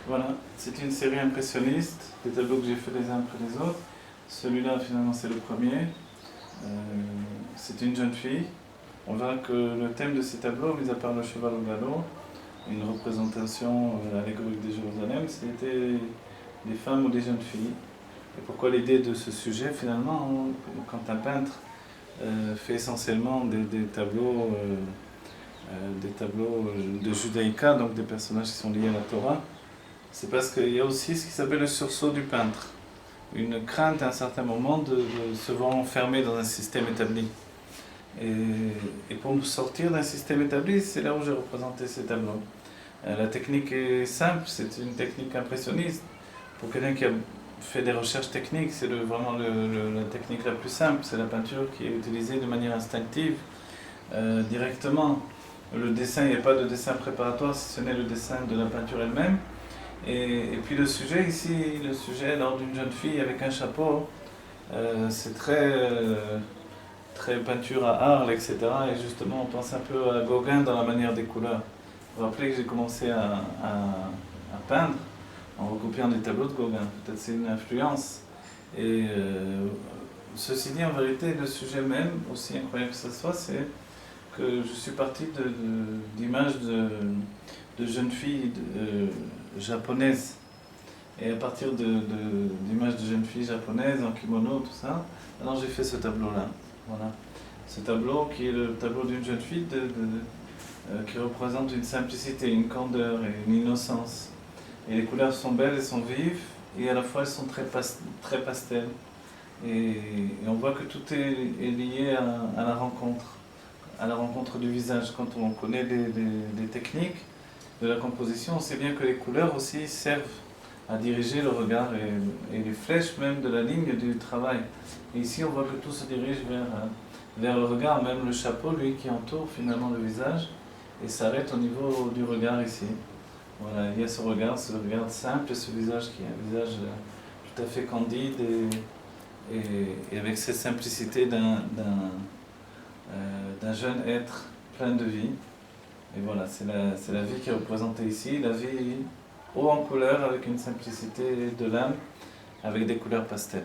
Voilà, c'est une série impressionniste, des tableaux que j'ai fait les uns après les autres. Celui-là, finalement, c'est le premier. C'est une jeune fille. On verra que le thème de ces tableaux, mis à part le cheval au galop, une représentation allégorique de Jérusalem, c'était des femmes ou des jeunes filles. Et pourquoi l'idée de ce sujet, finalement, quand un peintre fait essentiellement des tableaux de judaïka, donc des personnages qui sont liés à la Torah, c'est parce qu'il y a aussi ce qui s'appelle le sursaut du peintre, une crainte à un certain moment de se voir enfermé dans un système établi. Et pour nous sortir d'un système établi, c'est là où j'ai représenté ces tableaux. La technique est simple, c'est une technique impressionniste. Pour quelqu'un qui a fait des recherches techniques, c'est vraiment la technique la plus simple, c'est la peinture qui est utilisée de manière instinctive, directement. Le dessin, il n'y a pas de dessin préparatoire, si ce n'est le dessin de la peinture elle-même. Et puis le sujet ici, le sujet lors d'une jeune fille avec un chapeau, c'est très peinture à Arles, etc. Et justement, on pense un peu à Gauguin dans la manière des couleurs. Vous vous rappelez que j'ai commencé à peindre en recopiant des tableaux de Gauguin. Peut-être c'est une influence. Et ceci dit, en vérité, le sujet même, aussi incroyable que ce soit, c'est que je suis parti d'images de jeunes filles japonaises. Et à partir d'images de jeunes filles japonaises en kimono, tout ça, alors j'ai fait ce tableau-là. Voilà. Ce tableau qui est le tableau d'une jeune fille qui représente une simplicité, une candeur et une innocence. Et les couleurs sont belles, elles sont vives, et à la fois elles sont très pastel. Et on voit que tout est lié à la rencontre du visage. Quand on connaît des techniques de la composition, on sait bien que les couleurs aussi servent à diriger le regard et les flèches même de la ligne du travail. Et ici on voit que tout se dirige vers le regard, même le chapeau, lui, qui entoure finalement le visage, et s'arrête au niveau du regard ici. Voilà, il y a ce regard simple, et ce visage qui est un visage tout à fait candide et avec cette simplicité d'un jeune être plein de vie. Et voilà, c'est la vie qui est représentée ici, la vie haut en couleur avec une simplicité de l'âme, avec des couleurs pastel.